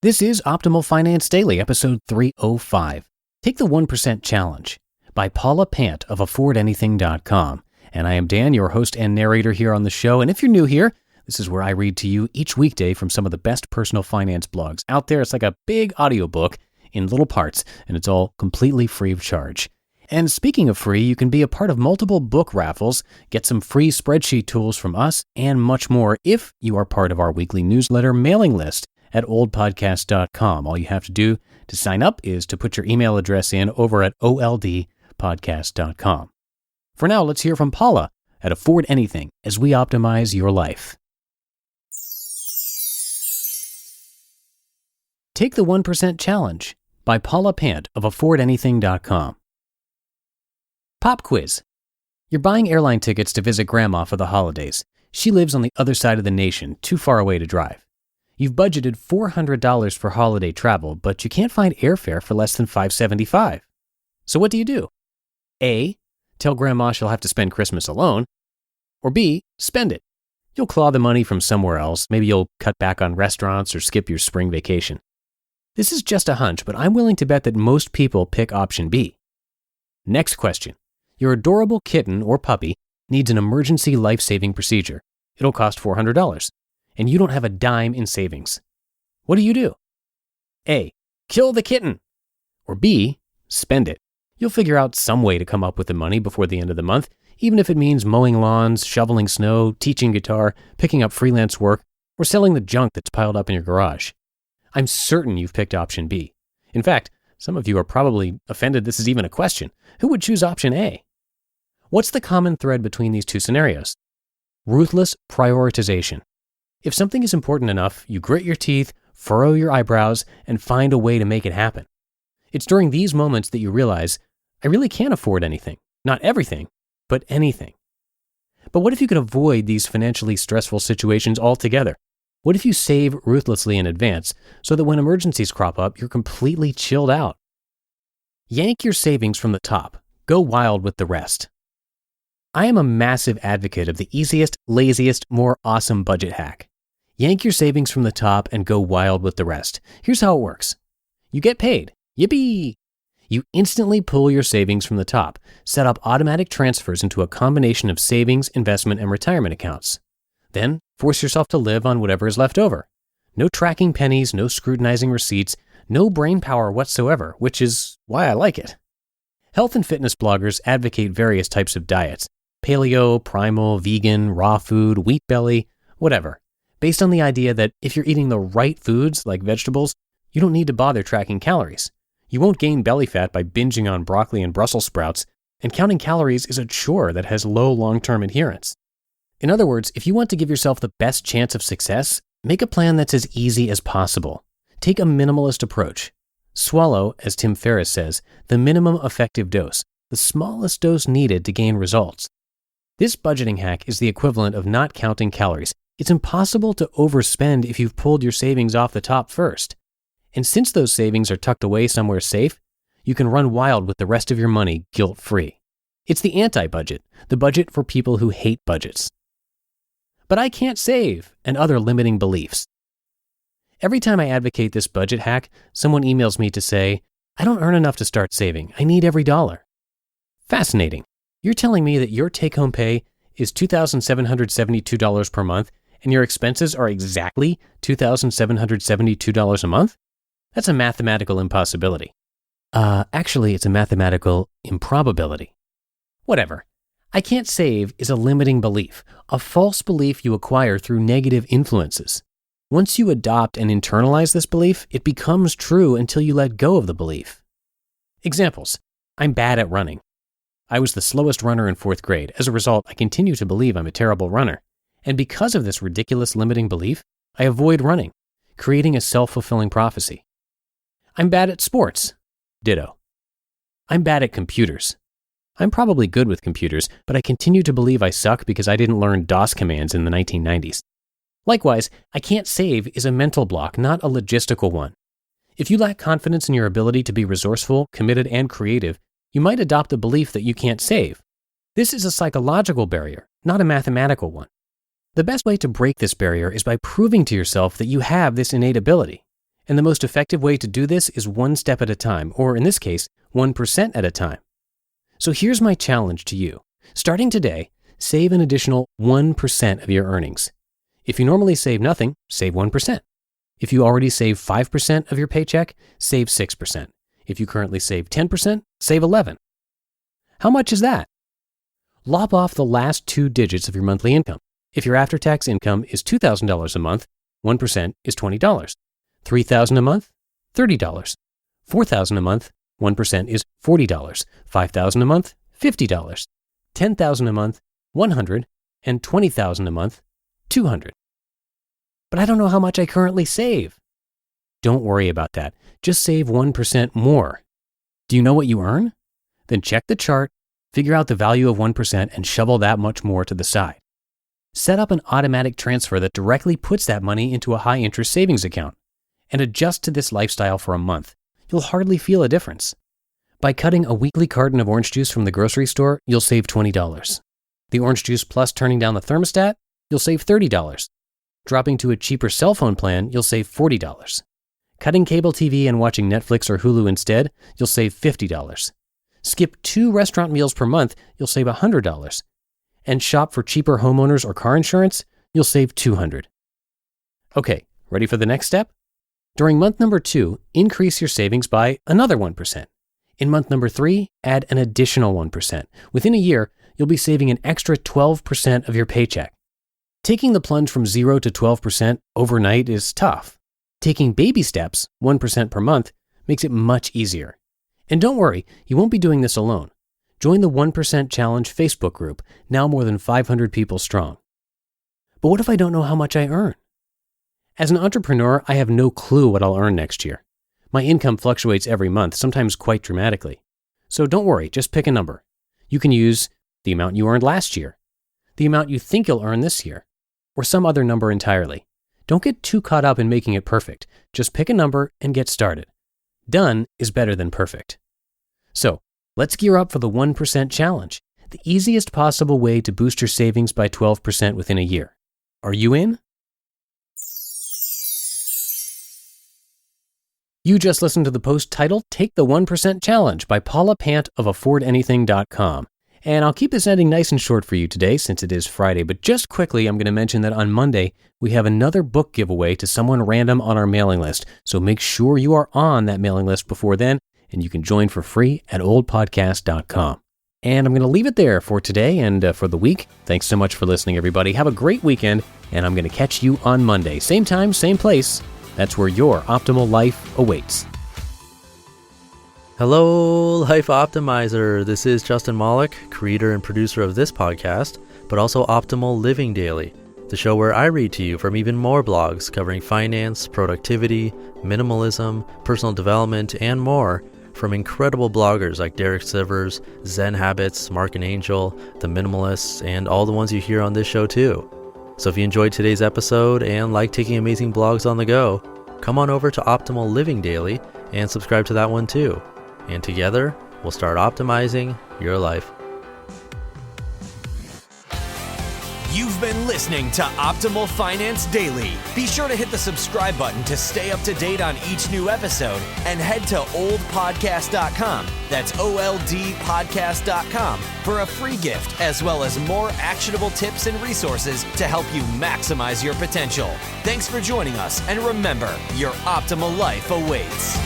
This is Optimal Finance Daily, episode 305. Take the 1% Challenge by Paula Pant of AffordAnything.com. And I am Dan, your host and narrator here on the show. And if you're new here, this is where I read to you each weekday from some of the best personal finance blogs out there. It's like a big audiobook in little parts, and it's all completely free of charge. And speaking of free, you can be a part of multiple book raffles, get some free spreadsheet tools from us, and much more if you are part of our weekly newsletter mailing list at oldpodcast.com. All you have to do to sign up is to put your email address in over at oldpodcast.com. For now, let's hear from Paula at Afford Anything as we optimize your life. Take the 1% Challenge by Paula Pant of AffordAnything.com. Pop quiz. You're buying airline tickets to visit Grandma for the holidays. She lives on the other side of the nation, too far away to drive. You've budgeted $400 for holiday travel, but you can't find airfare for less than $575. So what do? A. Tell Grandma she'll have to spend Christmas alone. Or B. Spend it. You'll claw the money from somewhere else. Maybe you'll cut back on restaurants or skip your spring vacation. This is just a hunch, but I'm willing to bet that most people pick option B. Next question. Your adorable kitten or puppy needs an emergency life-saving procedure. It'll cost $400. And you don't have a dime in savings. What do? A. Kill the kitten. Or B. Spend it. You'll figure out some way to come up with the money before the end of the month, even if it means mowing lawns, shoveling snow, teaching guitar, picking up freelance work, or selling the junk that's piled up in your garage. I'm certain you've picked option B. In fact, some of you are probably offended this is even a question. Who would choose option A? What's the common thread between these two scenarios? Ruthless prioritization. If something is important enough, you grit your teeth, furrow your eyebrows, and find a way to make it happen. It's during these moments that you realize, I really can't afford anything. Not everything, but anything. But what if you could avoid these financially stressful situations altogether? What if you save ruthlessly in advance so that when emergencies crop up, you're completely chilled out? Yank your savings from the top. Go wild with the rest. I am a massive advocate of the easiest, laziest, more awesome budget hack. Yank your savings from the top and go wild with the rest. Here's how it works. You get paid. Yippee! You instantly pull your savings from the top, set up automatic transfers into a combination of savings, investment, and retirement accounts. Then, force yourself to live on whatever is left over. No tracking pennies, no scrutinizing receipts, no brain power whatsoever, which is why I like it. Health and fitness bloggers advocate various types of diets. Paleo, primal, vegan, raw food, wheat belly, whatever. Based on the idea that if you're eating the right foods, like vegetables, you don't need to bother tracking calories. You won't gain belly fat by binging on broccoli and Brussels sprouts, and counting calories is a chore that has low long-term adherence. In other words, if you want to give yourself the best chance of success, make a plan that's as easy as possible. Take a minimalist approach. Swallow, as Tim Ferriss says, the minimum effective dose, the smallest dose needed to gain results. This budgeting hack is the equivalent of not counting calories. It's impossible to overspend if you've pulled your savings off the top first. And since those savings are tucked away somewhere safe, you can run wild with the rest of your money guilt-free. It's the anti-budget, the budget for people who hate budgets. But I can't save, and other limiting beliefs. Every time I advocate this budget hack, someone emails me to say, I don't earn enough to start saving. I need every dollar. Fascinating. You're telling me that your take-home pay is $2,772 per month, and your expenses are exactly $2,772 a month? That's a mathematical impossibility. Actually, it's a mathematical improbability. Whatever. I can't save is a limiting belief, a false belief you acquire through negative influences. Once you adopt and internalize this belief, it becomes true until you let go of the belief. Examples. I'm bad at running. I was the slowest runner in 4th grade. As a result, I continue to believe I'm a terrible runner. And because of this ridiculous limiting belief, I avoid running, creating a self-fulfilling prophecy. I'm bad at sports. Ditto. I'm bad at computers. I'm probably good with computers, but I continue to believe I suck because I didn't learn DOS commands in the 1990s. Likewise, I can't save is a mental block, not a logistical one. If you lack confidence in your ability to be resourceful, committed, and creative, you might adopt the belief that you can't save. This is a psychological barrier, not a mathematical one. The best way to break this barrier is by proving to yourself that you have this innate ability. And the most effective way to do this is one step at a time, or in this case, 1% at a time. So here's my challenge to you. Starting today, save an additional 1% of your earnings. If you normally save nothing, save 1%. If you already save 5% of your paycheck, save 6%. If you currently save 10%, save 11%. How much is that? Lop off the last 2 digits of your monthly income. If your after-tax income is $2,000 a month, 1% is $20. $3,000 a month, $30. $4,000 a month, 1% is $40. $5,000 a month, $50. $10,000 a month, $100. And $20,000 a month, $200. But I don't know how much I currently save. Don't worry about that. Just save 1% more. Do you know what you earn? Then check the chart, figure out the value of 1%, and shovel that much more to the side. Set up an automatic transfer that directly puts that money into a high-interest savings account, and adjust to this lifestyle for a month. You'll hardly feel a difference. By cutting a weekly carton of orange juice from the grocery store, you'll save $20. The orange juice plus turning down the thermostat, you'll save $30. Dropping to a cheaper cell phone plan, you'll save $40. Cutting cable TV and watching Netflix or Hulu instead, you'll save $50. Skip 2 restaurant meals per month, you'll save $100. And shop for cheaper homeowners or car insurance, you'll save $200. Okay, ready for the next step? During month number 2, increase your savings by another 1%. In month number 3, add an additional 1%. Within a year, you'll be saving an extra 12% of your paycheck. Taking the plunge from 0 to 12% overnight is tough. Taking baby steps, 1% per month, makes it much easier. And don't worry, you won't be doing this alone. Join the 1% Challenge Facebook group, now more than 500 people strong. But what if I don't know how much I earn? As an entrepreneur, I have no clue what I'll earn next year. My income fluctuates every month, sometimes quite dramatically. So don't worry, just pick a number. You can use the amount you earned last year, the amount you think you'll earn this year, or some other number entirely. Don't get too caught up in making it perfect. Just pick a number and get started. Done is better than perfect. So, let's gear up for the 1% Challenge, the easiest possible way to boost your savings by 12% within a year. Are you in? You just listened to the post titled Take the 1% Challenge by Paula Pant of affordanything.com. And I'll keep this ending nice and short for you today since it is Friday, but just quickly I'm going to mention that on Monday we have another book giveaway to someone random on our mailing list, so make sure you are on that mailing list before then, and you can join for free at oldpodcast.com. And I'm going to leave it there for today and for the week. Thanks so much for listening, everybody. Have a great weekend, and I'm going to catch you on Monday. Same time, same place. That's where your optimal life awaits. Hello, Life Optimizer. This is Justin Malik, creator and producer of this podcast, but also Optimal Living Daily, the show where I read to you from even more blogs covering finance, productivity, minimalism, personal development, and more from incredible bloggers like Derek Sivers, Zen Habits, Mark and Angel, The Minimalists, and all the ones you hear on this show too. So if you enjoyed today's episode and like taking amazing blogs on the go, come on over to Optimal Living Daily and subscribe to that one too. And together, we'll start optimizing your life. You've been listening to Optimal Finance Daily. Be sure to hit the subscribe button to stay up to date on each new episode and head to oldpodcast.com. That's OLDpodcast.com for a free gift as well as more actionable tips and resources to help you maximize your potential. Thanks for joining us, and remember, your optimal life awaits.